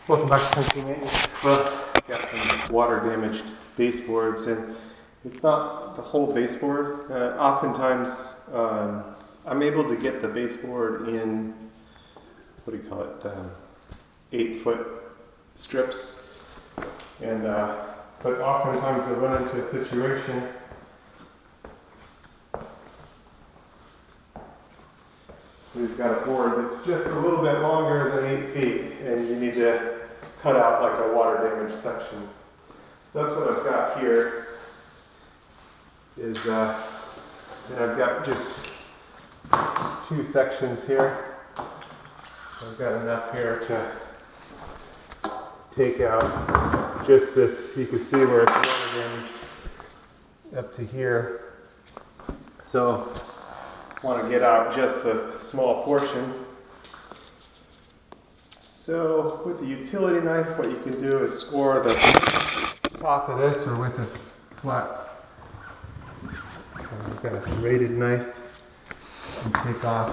Welcome back to Country Maintenance. Well, got some water damaged baseboards, and it's not the whole baseboard. Oftentimes, I'm able to get the baseboard in, what do you call it, 8-foot strips. And but oftentimes I run into a situation we've got a board that's just a little bit longer than 8 feet, and you need to cut out like a water damaged section. So that's what I've got here. And I've got just 2 sections here. I've got enough here to take out just this. You can see where it's water damaged up to here. So I want to get out just a small portion. So with the utility knife, what you can do is score the top of this, or with a flat, I've got a serrated knife, and take off.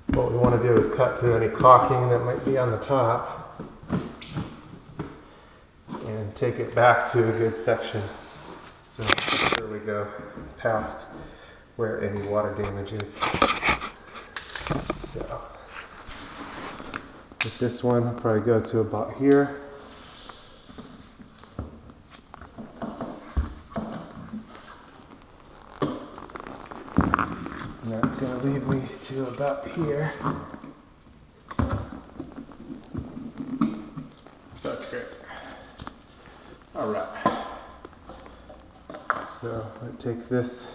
What we want to do is cut through any caulking that might be on the top and take it back to a good section. So there we go, past where any water damage is. So with this one, I'll probably go to about here. And that's going to lead me to about here. So that's great. All right. So I take this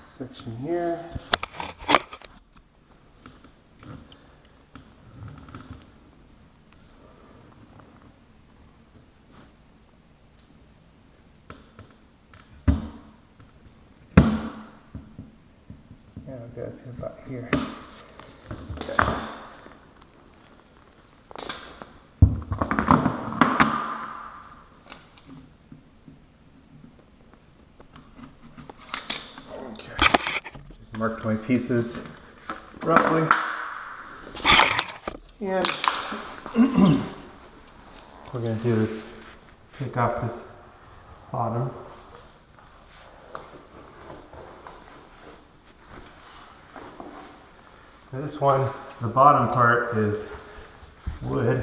section here. And I'll go to about here. Okay. Marked my pieces roughly, and what we're going to do is take off this bottom. Now this one, the bottom part is wood.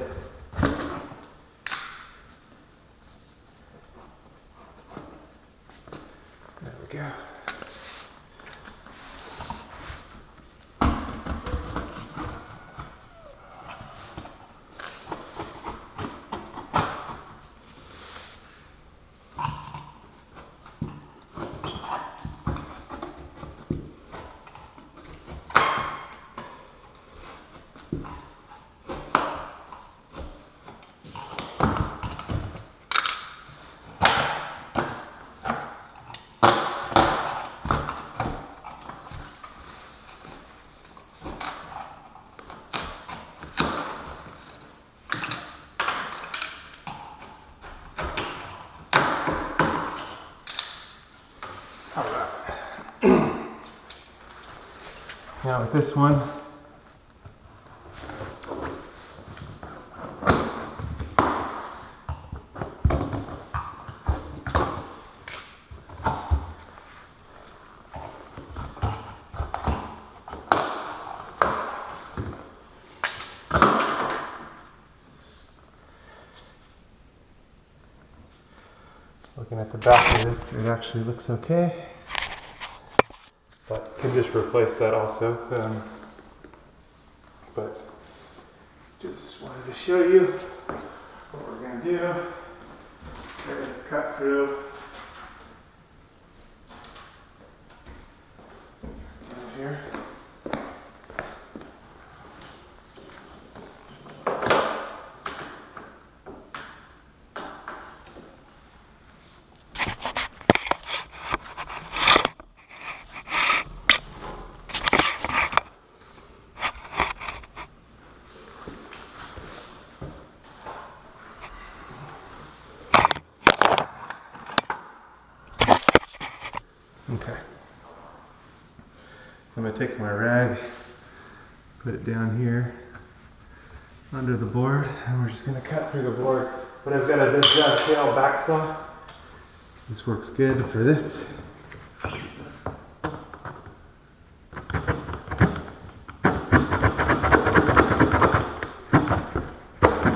There we go. Now with this one, looking at the back of this, it actually looks okay. But can just replace that also. But just wanted to show you what we're going to do. Get this cut through. Down here. Okay. So I'm going to take my rag, put it down here under the board, and we're just going to cut through the board. What I've got is a dovetail back saw. This works good for this.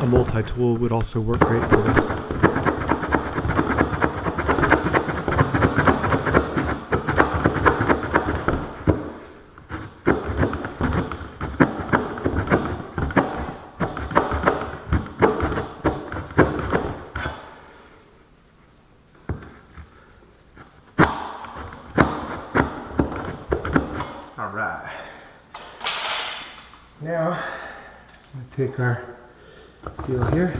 A multi-tool would also work great for this. All right. Now, I'm going to take our deal here.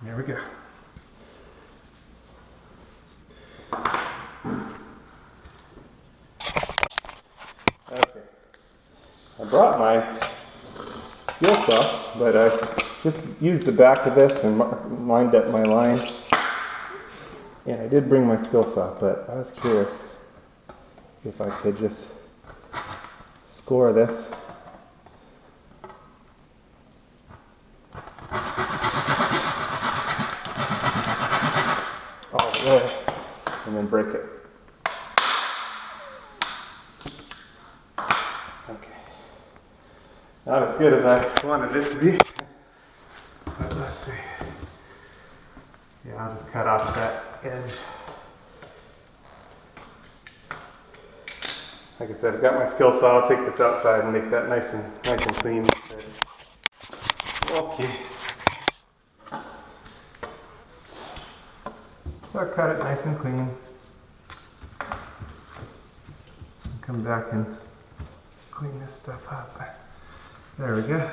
There we go. Okay. I brought my skill saw, but I just used the back of this and lined up my line. And I did bring my skill saw, but I was curious if I could just score this. All the way, and then break it. Okay. Not as good as I wanted it to be, but let's see. Yeah, I'll just cut off that edge. Like I said, I've got my skill saw. I'll take this outside and make that nice and clean. Okay. So I cut it nice and clean. Come back and clean this stuff up. There we go.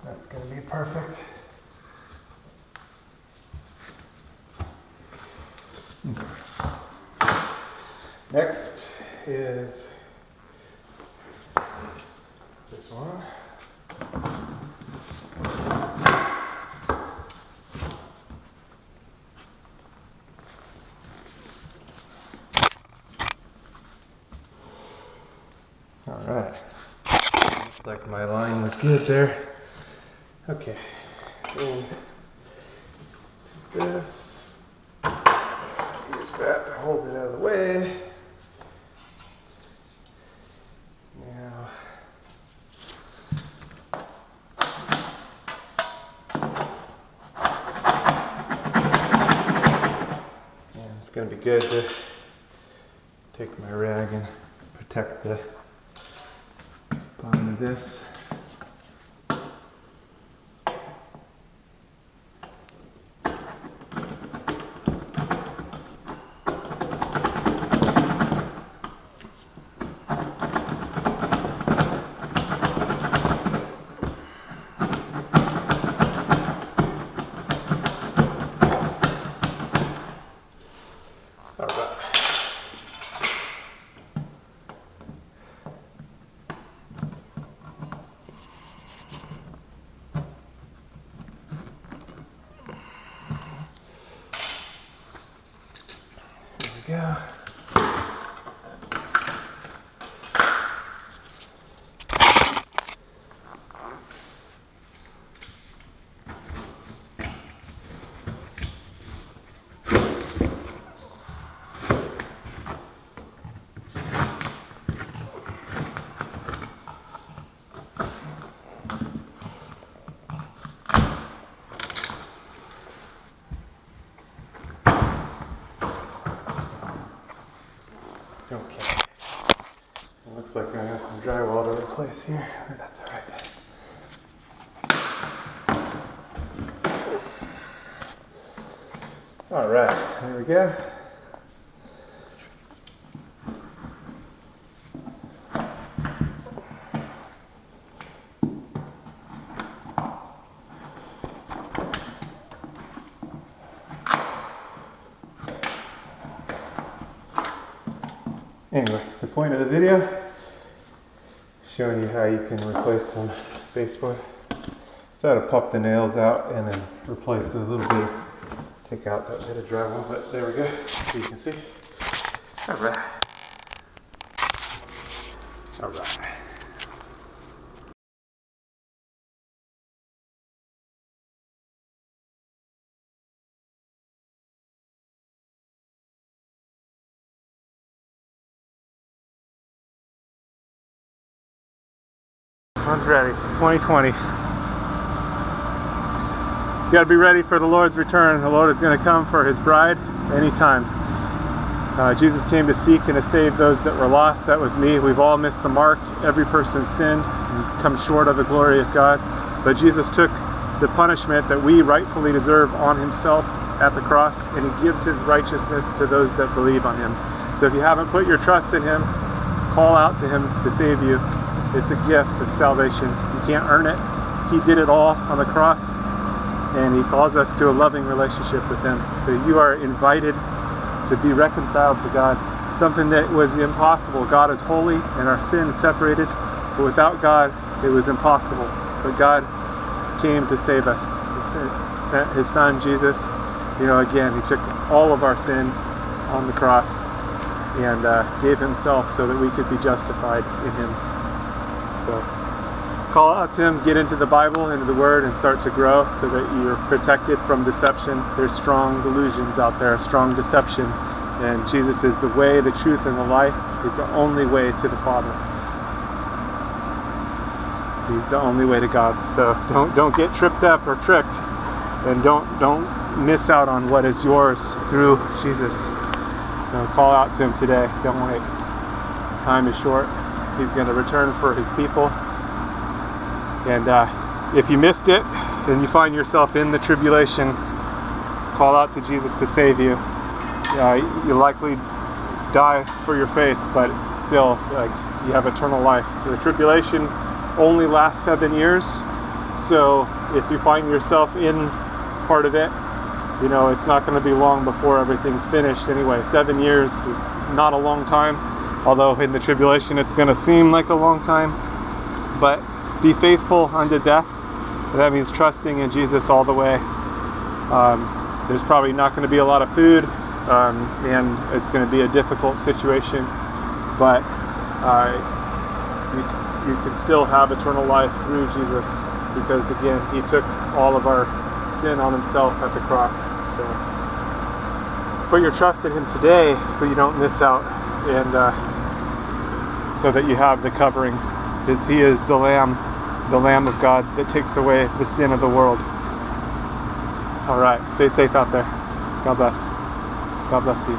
That's going to be perfect. Next is this one. All right. Looks like my line was good there. Okay, and this, use that to hold it out of the way. Now, and it's going to be good to take my rag and protect the bottom of this. Yeah. Okay. It looks like I have some drywall to replace here, but that's all right. All right, there we go. Anyway, the point of the video, showing you how you can replace some baseboard. So I had to pop the nails out and then replace a little bit, take out that bit of drywall, but there we go, so you can see. All right. All right. One's ready, 2020. You got to be ready for the Lord's return. The Lord is going to come for his bride anytime. Jesus came to seek and to save those that were lost. That was me. We've all missed the mark. Every person's sinned and come short of the glory of God. But Jesus took the punishment that we rightfully deserve on himself at the cross, and he gives his righteousness to those that believe on him. So if you haven't put your trust in him, call out to him to save you. It's a gift of salvation. You can't earn it. He did it all on the cross, and he calls us to a loving relationship with him. So you are invited to be reconciled to God, something that was impossible. God is holy and our sin separated, but without God it was impossible. But God came to save us. He sent his son Jesus. Again, he took all of our sin on the cross and gave himself so that we could be justified in him. So call out to him, get into the Bible, into the Word, and start to grow so that you're protected from deception. There's strong delusions out there, strong deception. And Jesus is the way, the truth, and the life. He's the only way to the Father. He's the only way to God. So don't get tripped up or tricked, and don't miss out on what is yours through Jesus. Call out to him today. Don't wait. Time is short. He's going to return for his people. And if you missed it and you find yourself in the tribulation, call out to Jesus to save you. You'll likely die for your faith, but still, you have eternal life. The tribulation only lasts 7 years, so if you find yourself in part of it, it's not going to be long before everything's finished anyway. 7 years is not a long time, although in the tribulation it's going to seem like a long time. But be faithful unto death. That means trusting in Jesus all the way. There's probably not going to be a lot of food, and it's going to be a difficult situation, but you can still have eternal life through Jesus, because again, he took all of our sin on himself at the cross. So put your trust in him today so you don't miss out, and so that you have the covering, because he is the Lamb of God that takes away the sin of the world. All right, stay safe out there. God bless. God bless you.